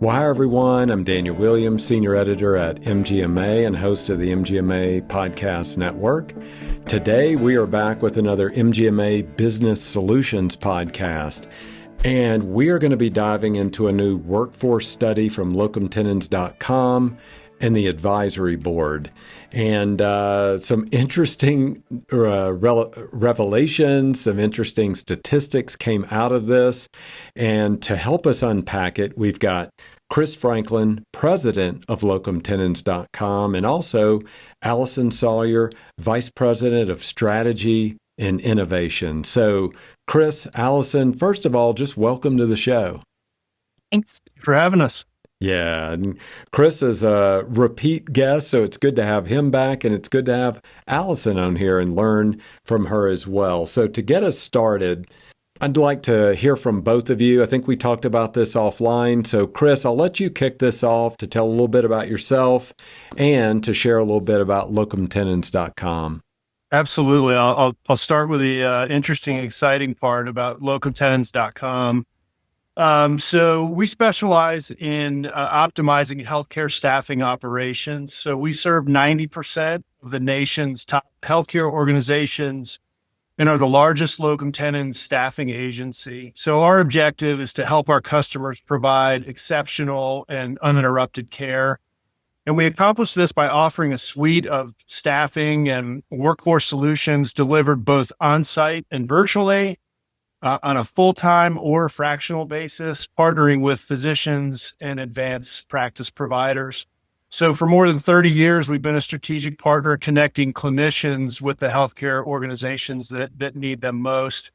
Well, hi, everyone. I'm Daniel Williams, Senior Editor at MGMA and host of the MGMA Podcast Network. Today, we are back with another MGMA Business Solutions podcast, and we are going to be diving into a new workforce study from locumtenens.com and the advisory board. And some interesting revelations, some interesting statistics came out of this. And to help us unpack it, we've got Chris Franklin, president of locumtenens.com, and also Alison Sawyer, vice president of strategy and innovation. So, Chris, Alison, first of all, just welcome to the show. Thanks for having us. Yeah, and Chris is a repeat guest, so it's good to have him back, and it's good to have Alison on here and learn from her as well. So to get us started, I'd like to hear from both of you. I think we talked about this offline. So Chris, I'll let you kick this off to tell a little bit about yourself and to share a little bit about locumtenens.com. Absolutely. I'll start with the interesting, exciting part about locumtenens.com. So we specialize in optimizing healthcare staffing operations. So we serve 90% of the nation's top healthcare organizations and are the largest locum tenens staffing agency. So our objective is to help our customers provide exceptional and uninterrupted care. And we accomplish this by offering a suite of staffing and workforce solutions delivered both on-site and virtually, on a full-time or fractional basis, partnering with physicians and advanced practice providers. So for more than 30 years, we've been a strategic partner connecting clinicians with the healthcare organizations that need them most.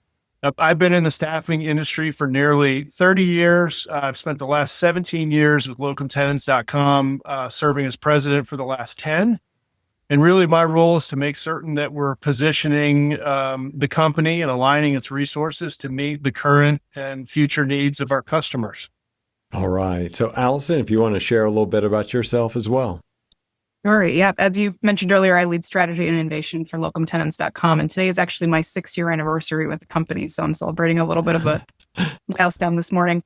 I've been in the staffing industry for nearly 30 years. I've spent the last 17 years with locumtenens.com, serving as president for the last 10. And really, my role is to make certain that we're positioning the company and aligning its resources to meet the current and future needs of our customers. All right. So, Alison, if you want to share a little bit about yourself as well. Sure. Yeah. As you mentioned earlier, I lead strategy and innovation for locumtenens.com. And today is actually my 6-year anniversary with the company. So I'm celebrating a little bit of a milestone this morning.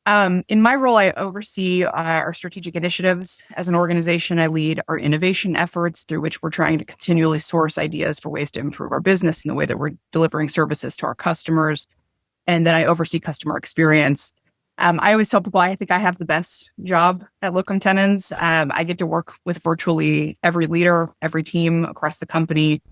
In my role, I oversee our strategic initiatives. As an organization, I lead our innovation efforts through which we're trying to continually source ideas for ways to improve our business in the way that we're delivering services to our customers. And then I oversee customer experience. I always tell people I think I have the best job at Locum Tenens. I get to work with virtually every leader, every team across the company,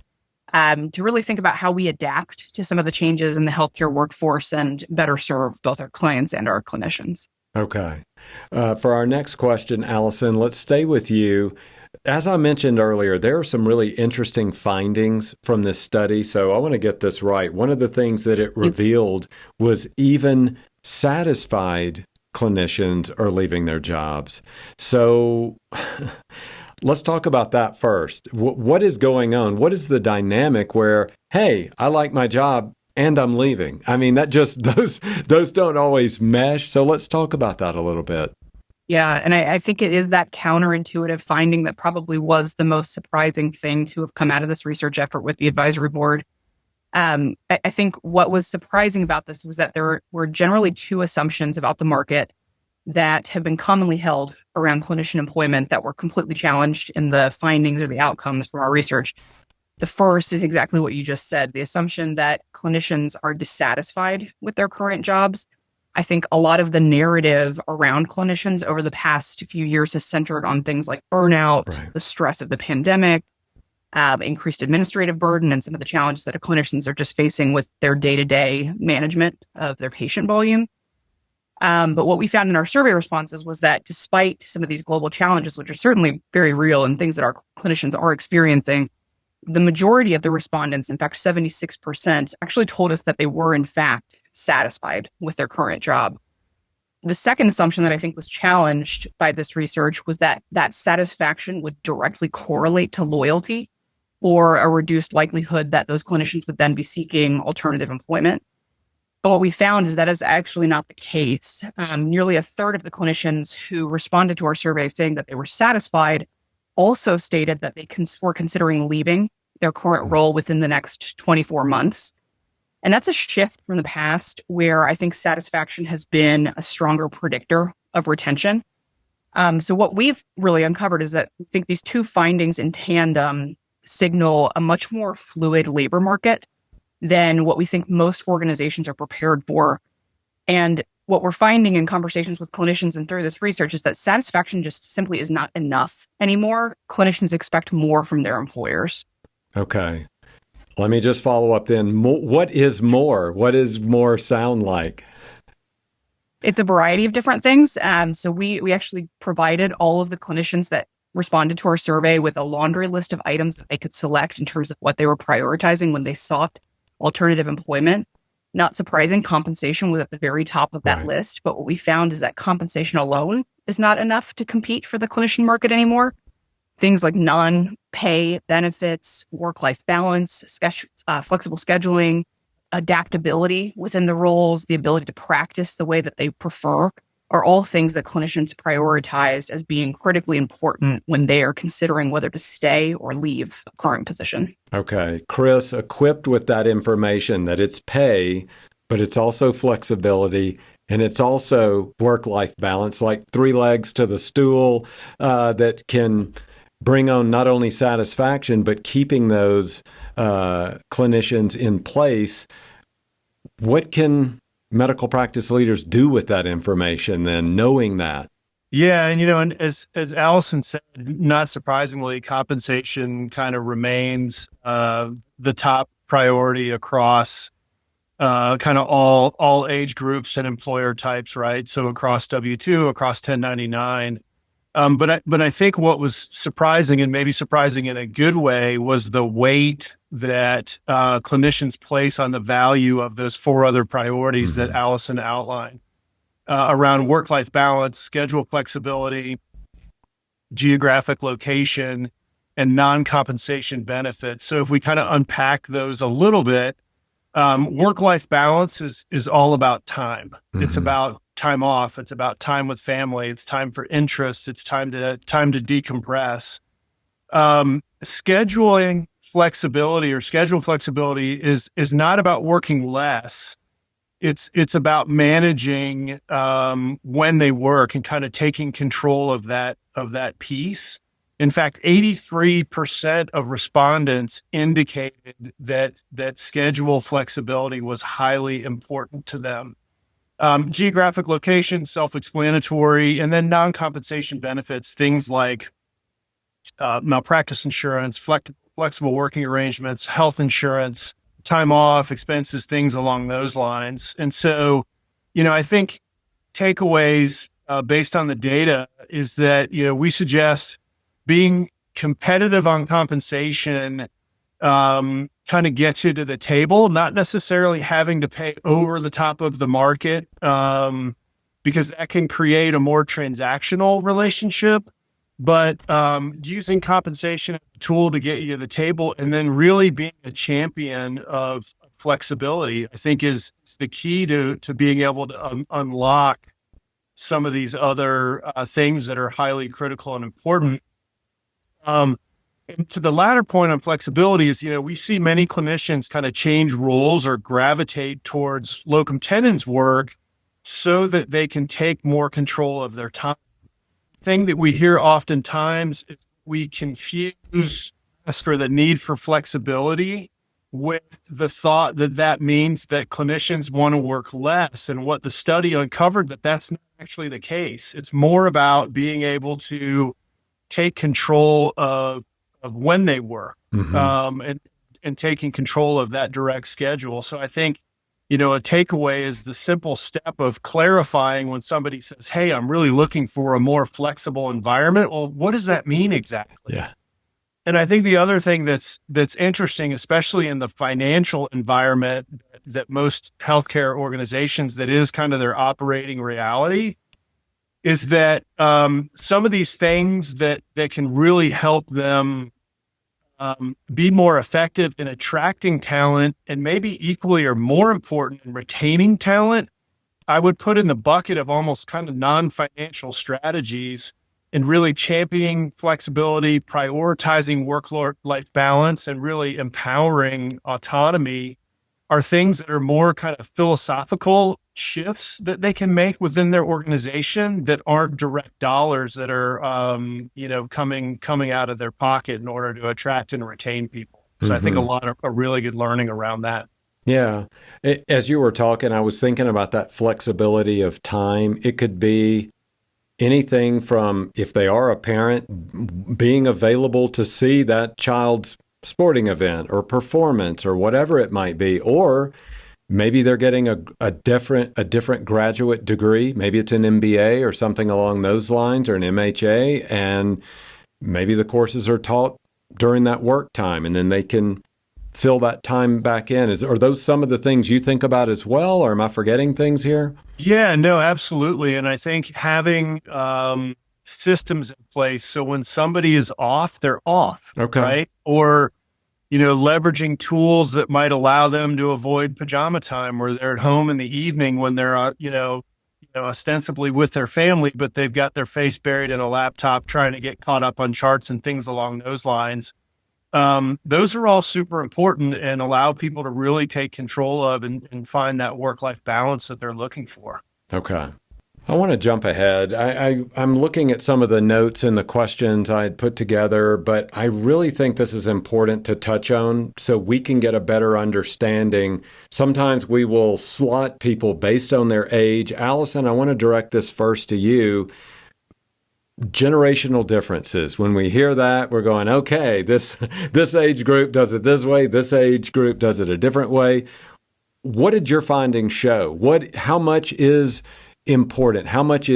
to really think about how we adapt to some of the changes in the healthcare workforce and better serve both our clients and our clinicians. Okay. For our next question, Alison, let's stay with you. As I mentioned earlier, there are some really interesting findings from this study. So I want to get this right. One of the things that it revealed was even satisfied clinicians are leaving their jobs. So let's talk about that first. What is going on? What is the dynamic where, hey, I like my job and I'm leaving? I mean, that just, those don't always mesh. So let's talk about that a little bit. Yeah. And I think it is that counterintuitive finding that probably was the most surprising thing to have come out of this research effort with the advisory board. I think what was surprising about this was that there were generally two assumptions about the market that have been commonly held around clinician employment that were completely challenged in the findings or the outcomes from our research. The first is exactly what you just said, the assumption that clinicians are dissatisfied with their current jobs. I think a lot of the narrative around clinicians over the past few years has centered on things like burnout, right, the stress of the pandemic, increased administrative burden, and some of the challenges that clinicians are just facing with their day-to-day management of their patient volume. But what we found in our survey responses was that despite some of these global challenges, which are certainly very real and things that our clinicians are experiencing, the majority of the respondents, in fact, 76%, actually told us that they were, in fact, satisfied with their current job. The second assumption that I think was challenged by this research was that satisfaction would directly correlate to loyalty or a reduced likelihood that those clinicians would then be seeking alternative employment. But what we found is that is actually not the case. Nearly a third of the clinicians who responded to our survey saying that they were satisfied also stated that they were considering leaving their current role within the next 24 months. And that's a shift from the past where I think satisfaction has been a stronger predictor of retention. So what we've really uncovered is that I think these two findings in tandem signal a much more fluid labor market than what we think most organizations are prepared for. And what we're finding in conversations with clinicians and through this research is that satisfaction just simply is not enough anymore. Clinicians expect more from their employers. Okay. Let me just follow up then. What is more? What does more sound like? It's a variety of different things. So we actually provided all of the clinicians that responded to our survey with a laundry list of items that they could select in terms of what they were prioritizing when they sought alternative employment. Not surprising, compensation was at the very top of that list. But what we found is that compensation alone is not enough to compete for the clinician market anymore. Things like non-pay benefits, work-life balance, flexible scheduling, adaptability within the roles, the ability to practice the way that they prefer are all things that clinicians prioritized as being critically important when they are considering whether to stay or leave a current position. Okay. Chris, equipped with that information that it's pay, but it's also flexibility, and it's also work-life balance, like three legs to the stool that can bring on not only satisfaction, but keeping those clinicians in place. What can medical practice leaders do with that information then, knowing that? Yeah, and as Alison said, not surprisingly, compensation kind of remains the top priority across kind of all age groups and employer types, right? So across W-2, across 1099. But I think what was surprising, and maybe surprising in a good way, was the weight that clinicians place on the value of those four other priorities that Alison outlined around work-life balance, schedule flexibility, geographic location, and non-compensation benefits. So if we kind of unpack those a little bit, work-life balance is all about time. It's about time off. It's about time with family. It's time for interest. It's time to decompress. Scheduling flexibility or schedule flexibility is not about working less. It's about managing when they work and kind of taking control of that piece. In fact, 83% of respondents indicated that schedule flexibility was highly important to them. Geographic location, self-explanatory, and then non-compensation benefits, things like malpractice insurance, flexible working arrangements, health insurance, time off, expenses, things along those lines. And so, I think takeaways based on the data is that, we suggest being competitive on compensation kind of gets you to the table, not necessarily having to pay over the top of the market, because that can create a more transactional relationship. But using compensation as a tool to get you to the table and then really being a champion of flexibility, I think is the key to being able to unlock some of these other things that are highly critical and important. And to the latter point on flexibility is, we see many clinicians kind of change roles or gravitate towards locum tenens work so that they can take more control of their time. The thing that we hear oftentimes is we confuse for the need for flexibility with the thought that means that clinicians want to work less. And what the study uncovered that's not actually the case. It's more about being able to take control of when they work, and taking control of that direct schedule. So I think, a takeaway is the simple step of clarifying when somebody says, hey, I'm really looking for a more flexible environment. Well, what does that mean exactly? Yeah. And I think the other thing that's interesting, especially in the financial environment that most healthcare organizations, that is kind of their operating reality, is that some of these things that can really help them be more effective in attracting talent, and maybe equally or more important in retaining talent, I would put in the bucket of almost kind of non-financial strategies and really championing flexibility, prioritizing work-life balance, and really empowering autonomy are things that are more kind of philosophical shifts that they can make within their organization that aren't direct dollars that are, coming out of their pocket in order to attract and retain people. So I think a lot of a really good learning around that. Yeah. As you were talking, I was thinking about that flexibility of time. It could be anything from, if they are a parent, being available to see that child's sporting event or performance or whatever it might be, or maybe they're getting a different graduate degree. Maybe it's an MBA or something along those lines, or an MHA, and maybe the courses are taught during that work time, and then they can fill that time back in. Are those some of the things you think about as well, or am I forgetting things here? Yeah, no, absolutely. And I think having systems in place so when somebody is off, they're off, Okay. right? Or, leveraging tools that might allow them to avoid pajama time, or they're at home in the evening when they're, ostensibly with their family, but they've got their face buried in a laptop trying to get caught up on charts and things along those lines. Those are all super important and allow people to really take control of and find that work-life balance that they're looking for. Okay. I want to jump ahead. I'm looking at some of the notes and the questions I had put together, but I really think this is important to touch on so we can get a better understanding. Sometimes we will slot people based on their age. Alison, I want to direct this first to you. Generational differences. When we hear that, we're going, okay, this age group does it this way, this age group does it a different way. What did your findings show? How much is important? How much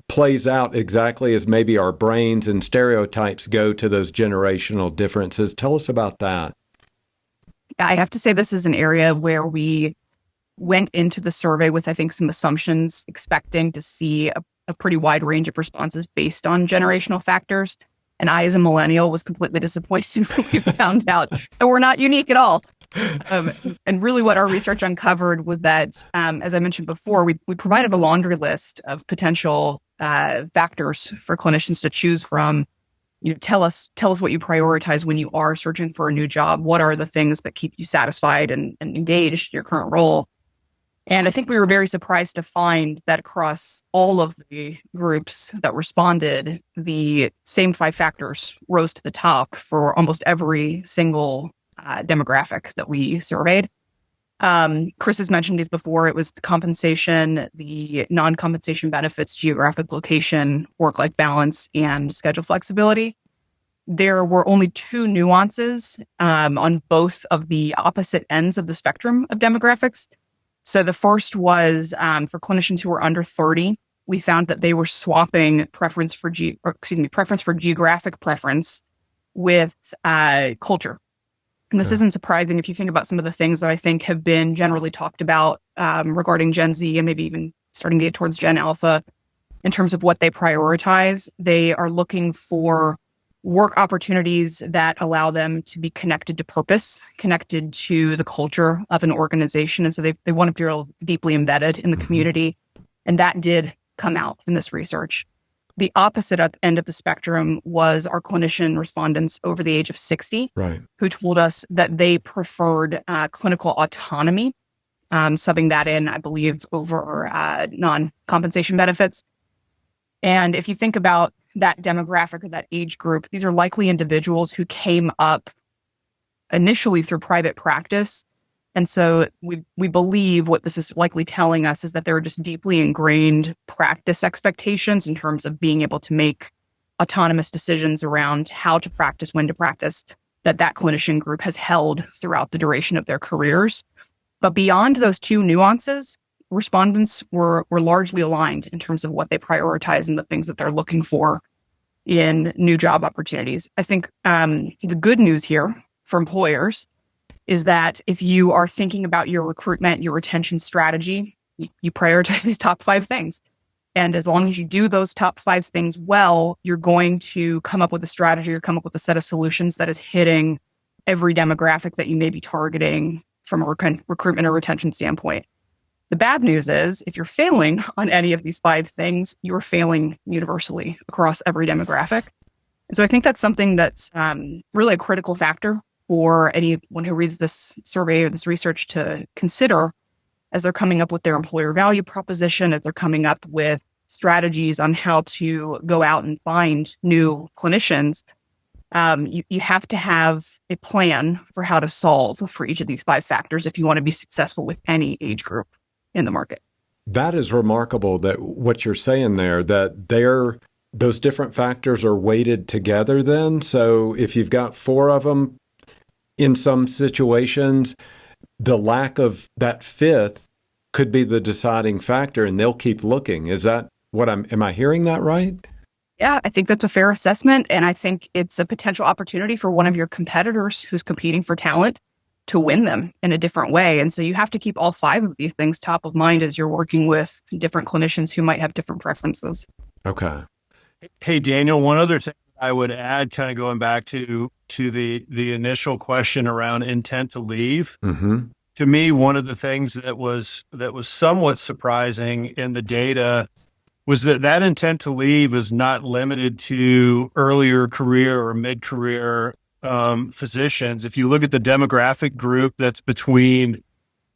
plays out exactly as maybe our brains and stereotypes go to those generational differences? Tell us about that. I have to say this is an area where we went into the survey with, I think, some assumptions, expecting to see a pretty wide range of responses based on generational factors. And I, as a millennial, was completely disappointed when we found out that we're not unique at all. And really what our research uncovered was that, as I mentioned before, we provided a laundry list of potential factors for clinicians to choose from. Tell us what you prioritize when you are searching for a new job. What are the things that keep you satisfied and engaged in your current role? And I think we were very surprised to find that across all of the groups that responded, the same 5 factors rose to the top for almost every single demographic that we surveyed. Chris has mentioned these before. It was the compensation, the non-compensation benefits, geographic location, work-life balance, and schedule flexibility. There were only 2 nuances on both of the opposite ends of the spectrum of demographics. So the first was for clinicians who were under 30. We found that they were swapping preference for geographic preference with culture. And this isn't surprising if you think about some of the things that I think have been generally talked about regarding Gen Z and maybe even starting to get towards Gen Alpha in terms of what they prioritize. They are looking for work opportunities that allow them to be connected to purpose, connected to the culture of an organization. And so they want to feel deeply embedded in the community. And that did come out in this research. The opposite end of the spectrum was our clinician respondents over the age of 60, right, who told us that they preferred clinical autonomy, subbing that in, I believe, over non-compensation benefits. And if you think about that demographic or that age group, these are likely individuals who came up initially through private practice. And so we believe what this is likely telling us is that there are just deeply ingrained practice expectations in terms of being able to make autonomous decisions around how to practice, when to practice, that clinician group has held throughout the duration of their careers. But beyond those 2 nuances, respondents were largely aligned in terms of what they prioritize and the things that they're looking for in new job opportunities. I think the good news here for employers is that if you are thinking about your recruitment, your retention strategy, you prioritize these top 5 things. And as long as you do those top 5 things well, you're going to come up with a strategy or come up with a set of solutions that is hitting every demographic that you may be targeting from a recruitment or retention standpoint. The bad news is if you're failing on any of these 5 things, you're failing universally across every demographic. And so I think that's something that's really a critical factor for anyone who reads this survey or this research to consider as they're coming up with their employer value proposition, as they're coming up with strategies on how to go out and find new clinicians, you have to have a plan for how to solve for each of these 5 factors if you want to be successful with any age group in the market. That is remarkable, that what you're saying there, that those different factors are weighted together then. So if you've got 4 of them, in some situations, the lack of that 5th could be the deciding factor, and they'll keep looking. Is that am I hearing that right? Yeah, I think that's a fair assessment. And I think it's a potential opportunity for one of your competitors who's competing for talent to win them in a different way. And so you have to keep all 5 of these things top of mind as you're working with different clinicians who might have different preferences. Okay. Hey, Daniel, one other thing I would add, kind of going back to the initial question around intent to leave. Mm-hmm. To me, one of the things that was somewhat surprising in the data was that intent to leave is not limited to earlier career or mid-career physicians. If you look at the demographic group that's between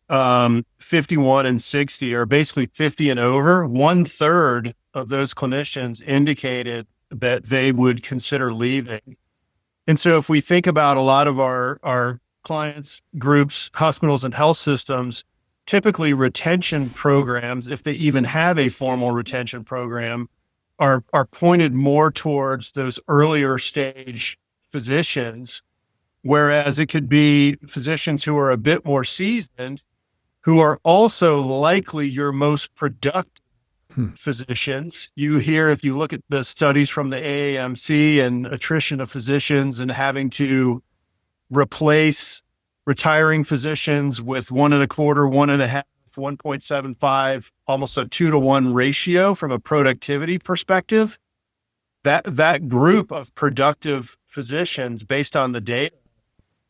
51 and 60, or basically 50 and over, 1/3 of those clinicians indicated that they would consider leaving. And so if we think about a lot of our clients, groups, hospitals, and health systems, typically retention programs, if they even have a formal retention program, are pointed more towards those earlier stage physicians, whereas it could be physicians who are a bit more seasoned, who are also likely your most productive physicians. You hear, if you look at the studies from the AAMC and attrition of physicians and having to replace retiring physicians with 1.25, 1.5, 1.75, almost a 2-to-1 ratio from a productivity perspective. That group of productive physicians, based on the data,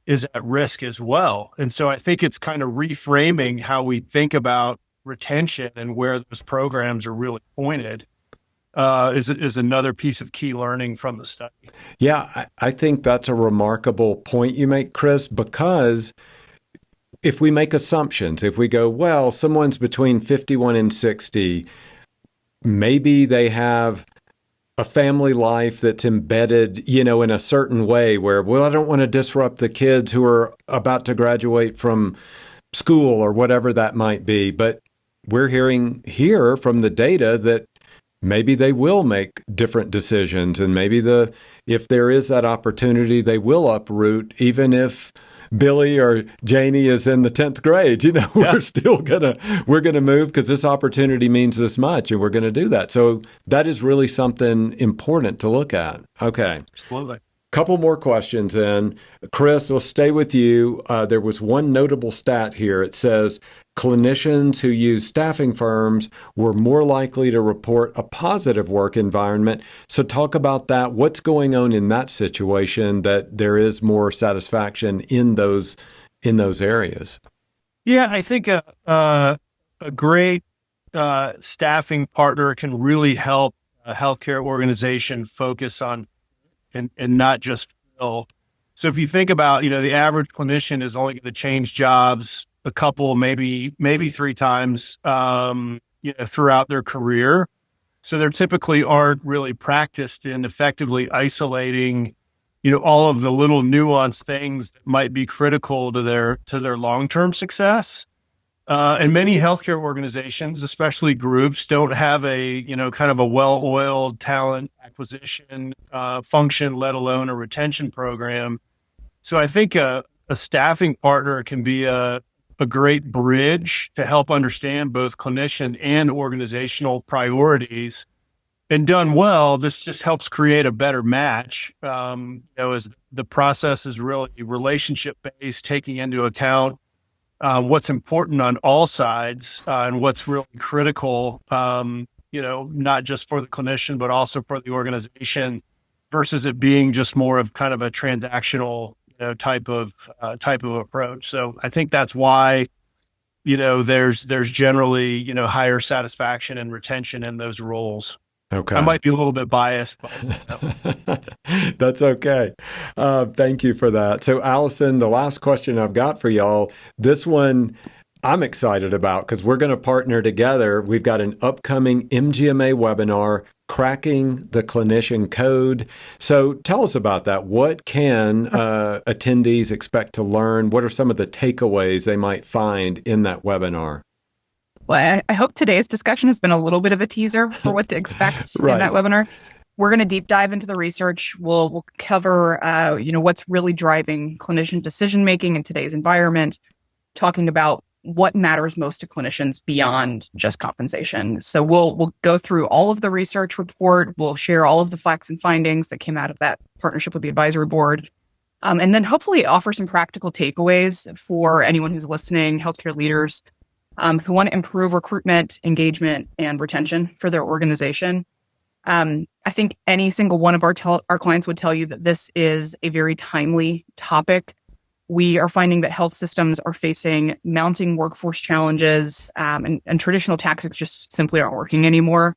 is at risk as well. And so I think it's kind of reframing how we think about retention and where those programs are really pointed is another piece of key learning from the study. Yeah, I think that's a remarkable point you make, Chris, because if we make assumptions, if we go, well, someone's between 51 and 60, maybe they have a family life that's embedded, in a certain way where, well, I don't want to disrupt the kids who are about to graduate from school or whatever that might be. But we're hearing here from the data that maybe they will make different decisions, and maybe if there is that opportunity, they will uproot, even if Billy or Janie is in the 10th grade. We're still we're gonna move because this opportunity means this much, and we're gonna do that. So that is really something important to look at. Okay. Absolutely. Couple more questions in. Chris, let's stay with you. There was one notable stat here. It says clinicians who use staffing firms were more likely to report a positive work environment. So talk about that. What's going on in that situation that there is more satisfaction in those areas? Yeah, I think a great staffing partner can really help a healthcare organization focus on and not just fill. So if you think about, the average clinician is only going to change jobs a couple, maybe 3 times, throughout their career. So they typically aren't really practiced in effectively isolating, all of the little nuanced things that might be critical to their long-term success. And many healthcare organizations, especially groups, don't have a, kind of a well-oiled talent acquisition function, let alone a retention program. So I think a staffing partner can be a great bridge to help understand both clinician and organizational priorities. And done well, this just helps create a better match. As the process is really relationship-based, taking into account what's important on all sides and what's really critical, not just for the clinician, but also for the organization, versus it being just more of kind of a transactional, type of approach. So I think that's why, there's generally, higher satisfaction and retention in those roles. Okay. I might be a little bit biased, but that's okay. Thank you for that. So, Alison, the last question I've got for y'all, this one, I'm excited about because we're going to partner together. We've got an upcoming MGMA webinar, Cracking the Clinician Code. So tell us about that. What can attendees expect to learn? What are some of the takeaways they might find in that webinar? Well, I hope today's discussion has been a little bit of a teaser for what to expect Right. in that webinar. We're going to deep dive into the research. We'll cover, what's really driving clinician decision making in today's environment, talking about what matters most to clinicians beyond just compensation. So we'll go through all of the research report. We'll share all of the facts and findings that came out of that partnership with the advisory board. And then hopefully offer some practical takeaways for anyone who's listening, healthcare leaders who want to improve recruitment, engagement, and retention for their organization. I think any single one of our clients would tell you that this is a very timely topic. We are finding that health systems are facing mounting workforce challenges, and traditional tactics just simply aren't working anymore.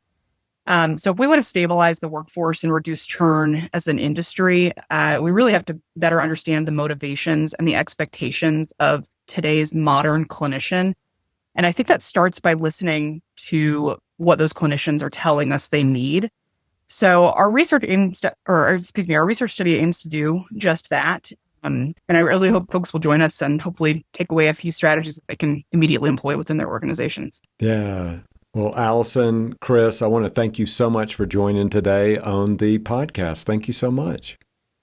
So if we want to stabilize the workforce and reduce churn as an industry, we really have to better understand the motivations and the expectations of today's modern clinician. And I think that starts by listening to what those clinicians are telling us they need. So our research study aims to do just that. And I really hope folks will join us and hopefully take away a few strategies that they can immediately employ within their organizations. Yeah. Well, Alison, Chris, I want to thank you so much for joining today on the podcast. Thank you so much.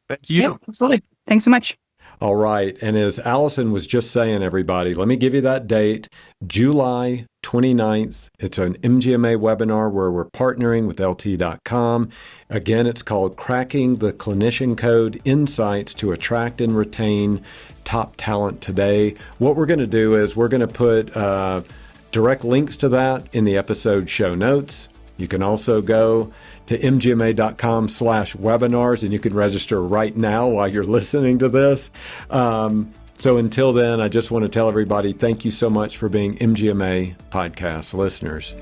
Thank you. Yeah, absolutely. Thanks so much. All right. And as Alison was just saying, everybody, let me give you that date, July 29th. It's an MGMA webinar where we're partnering with LT.com. Again, it's called Cracking the Clinician Code, Insights to Attract and Retain Top Talent Today. What we're going to do is we're going to put direct links to that in the episode show notes. You can also go to mgma.com/webinars, and you can register right now while you're listening to this. So until then, I just want to tell everybody, thank you so much for being MGMA podcast listeners.